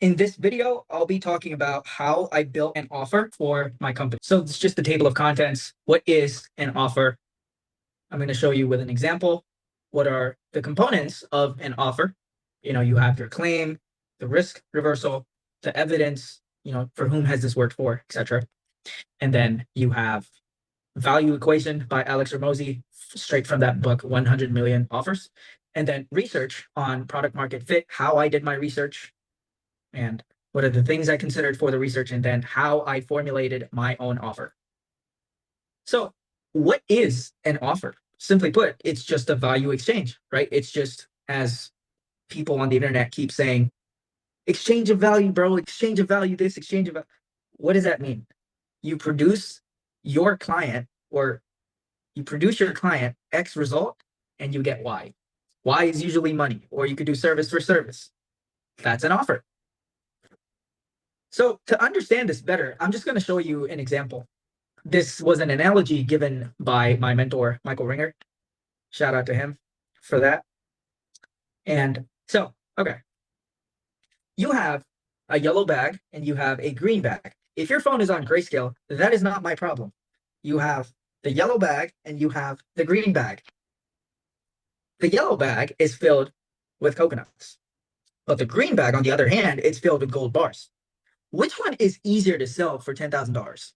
In this video, I'll be talking about how I built an offer for my company. So it's just the table of contents. What is an offer? I'm going to show you with an example. What are the components of an offer? You have your claim, the risk reversal, the evidence, for whom has this worked for, etc. And then you have value equation by Alex Hormozi, straight from that book, 100 Million Offers. And then research on product market fit, how I did my research, and what are the things I considered for the research, and then how I formulated my own offer. So what is an offer? Simply put, it's just a value exchange, right? It's just, as people on the internet keep saying, exchange of value, bro, exchange of value, this, exchange of value. What does that mean? You produce your client, or you produce your client X result, and you get Y. Y is usually money, or you could do service for service. That's an offer. So to understand this better, I'm just going to show you an example. This was an analogy given by my mentor, Michael Ringer. Shout out to him for that. And so, okay, you have a yellow bag and you have a green bag. If your phone is on grayscale, that is not my problem. You have the yellow bag and you have the green bag. The yellow bag is filled with coconuts, but the green bag, on the other hand, it's filled with gold bars. Which one is easier to sell for $10,000?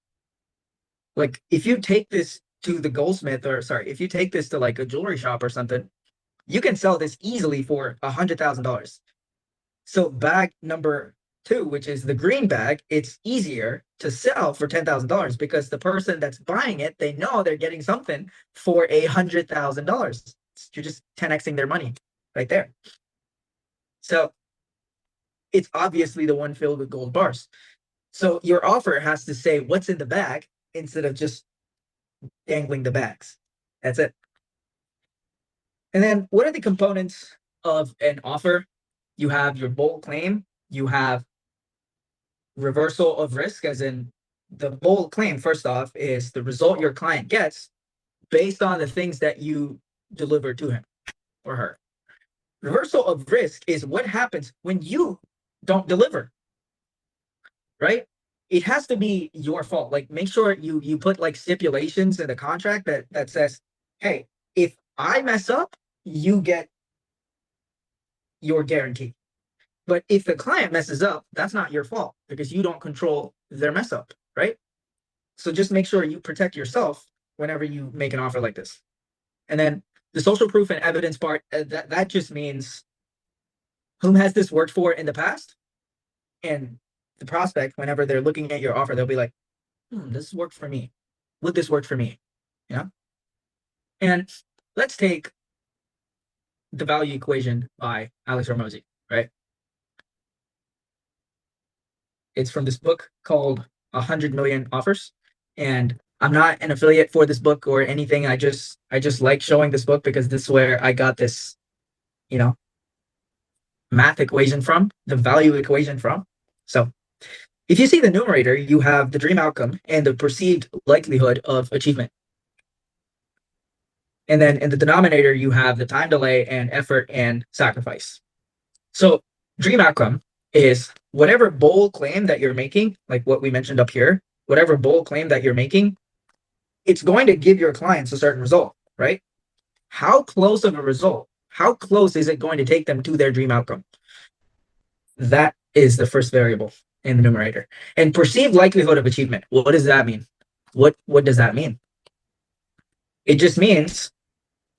Like, if you take this to the goldsmith, or sorry, if you take this to like a jewelry shop or something, you can sell this easily for $100,000. So bag number two, which is the green bag, it's easier to sell for $10,000 because the person that's buying it, they know they're getting something for $100,000. You're just 10xing their money right there. So it's obviously the one filled with gold bars. So your offer has to say what's in the bag instead of just dangling the bags. That's it. And then what are the components of an offer? You have your bold claim. You have reversal of risk, as in the bold claim, first off, is the result your client gets based on the things that you deliver to him or her. Reversal of risk is what happens when you don't deliver, right? It has to be your fault. Like, make sure you put like stipulations in the contract that says, hey, if I mess up, you get your guarantee. But if the client messes up, that's not your fault because you don't control their mess up, right? So just make sure you protect yourself whenever you make an offer like this. And then the social proof and evidence part, that just means whom has this worked for in the past? And the prospect, whenever they're looking at your offer, they'll be like, this worked for me. Would this work for me? Yeah. And let's take the value equation by Alex Hormozi, right? It's from this book called 100 Million Offers. And I'm not an affiliate for this book or anything. I just like showing this book because this is where I got this, math equation from, the value equation from. So if you see the numerator, you have the dream outcome and the perceived likelihood of achievement. And then in the denominator, you have the time delay and effort and sacrifice. So dream outcome is whatever bold claim that you're making, like what we mentioned up here, whatever bold claim that you're making, it's going to give your clients a certain result, right? How close of a result, how close is it going to take them to their dream outcome? That is the first variable in the numerator. And perceived likelihood of achievement, what does that mean? What does that mean? It just means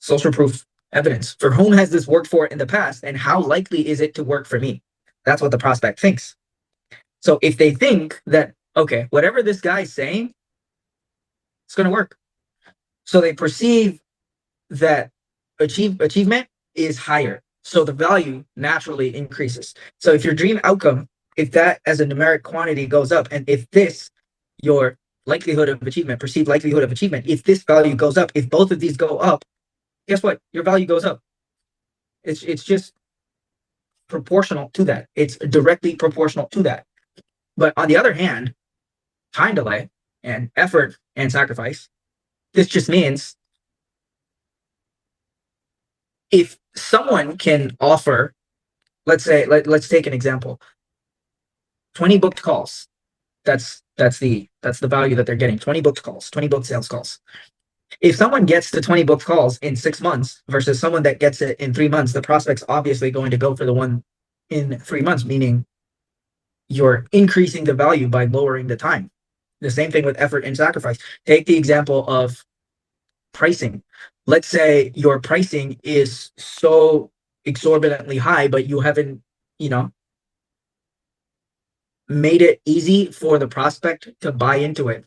social proof evidence. For whom has this worked for in the past, and how likely is it to work for me? That's what the prospect thinks. So if they think that, okay, whatever this guy's saying, it's going to work. So they perceive that achievement is higher. So the value naturally increases. So if your dream outcome, if that as a numeric quantity goes up, and if this, your likelihood of achievement, perceived likelihood of achievement, if this value goes up, if both of these go up, guess what? Your value goes up. It's just proportional to that. It's directly proportional to that. But on the other hand, time delay and effort and sacrifice, this just means if someone can offer, let's say, let's take an example. 20 booked calls. That's the value that they're getting. 20 booked calls, 20 booked sales calls. If someone gets the 20 booked calls in 6 months versus someone that gets it in 3 months, the prospect's obviously going to go for the one in 3 months, meaning you're increasing the value by lowering the time. The same thing with effort and sacrifice. Take the example of pricing. Let's say your pricing is so exorbitantly high, but you haven't, made it easy for the prospect to buy into it.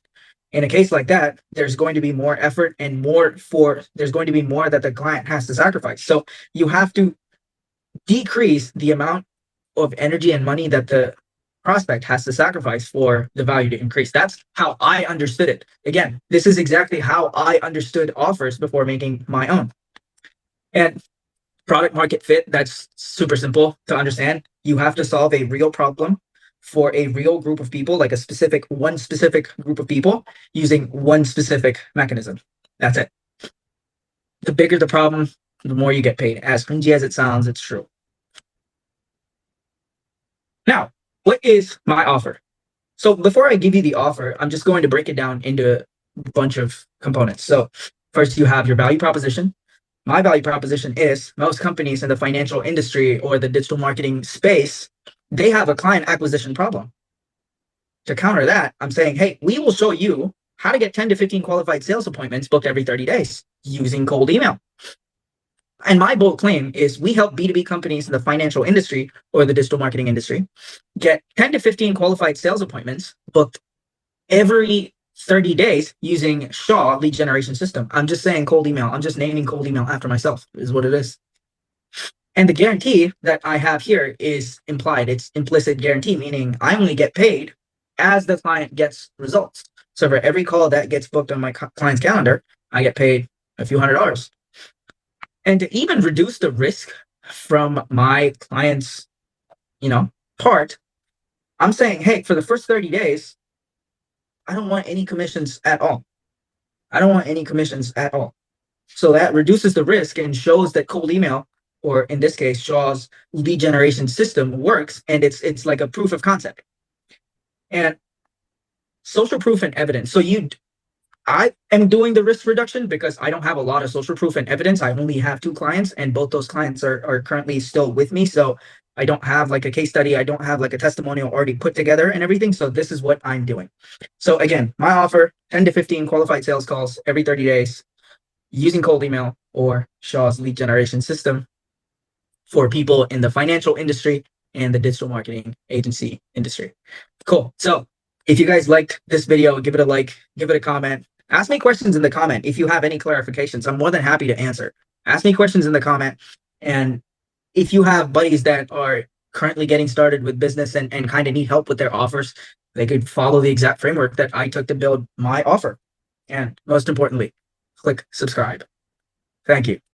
In a case like that, there's going to be more effort and there's going to be more that the client has to sacrifice. So you have to decrease the amount of energy and money that the prospect has to sacrifice for the value to increase. That's how I understood it. Again, this is exactly how I understood offers before making my own. And product market fit, that's super simple to understand. You have to solve a real problem for a real group of people, like one specific group of people using one specific mechanism. That's it. The bigger the problem, the more you get paid. As cringy as it sounds, it's true. Now, what is my offer? So before I give you the offer, I'm just going to break it down into a bunch of components. So first, you have your value proposition. My value proposition is most companies in the financial industry or the digital marketing space, they have a client acquisition problem. To counter that, I'm saying, hey, we will show you how to get 10 to 15 qualified sales appointments booked every 30 days using cold email. And my bold claim is we help B2B companies in the financial industry or the digital marketing industry get 10 to 15 qualified sales appointments booked every 30 days using Shaw lead generation system. I'm just saying cold email. I'm just naming cold email after myself is what it is. And the guarantee that I have here is implied. It's implicit guarantee, meaning I only get paid as the client gets results. So for every call that gets booked on my client's calendar, I get paid a few $100s. And to even reduce the risk from my client's, part, I'm saying, hey, for the first 30 days, I don't want any commissions at all. I don't want any commissions at all. So that reduces the risk and shows that cold email, or in this case, Shaw's lead generation system works, and it's like a proof of concept. And social proof and evidence. So I am doing the risk reduction because I don't have a lot of social proof and evidence. I only have 2 clients, and both those clients are currently still with me. So I don't have like a case study. I don't have like a testimonial already put together and everything. So this is what I'm doing. So again, my offer, 10 to 15 qualified sales calls every 30 days using cold email or Shaw's lead generation system for people in the financial industry and the digital marketing agency industry. Cool. So if you guys liked this video, give it a like, give it a comment. Ask me questions in the comment if you have any clarifications. I'm more than happy to answer. Ask me questions in the comment. And if you have buddies that are currently getting started with business and kind of need help with their offers, they could follow the exact framework that I took to build my offer. And most importantly, click subscribe. Thank you.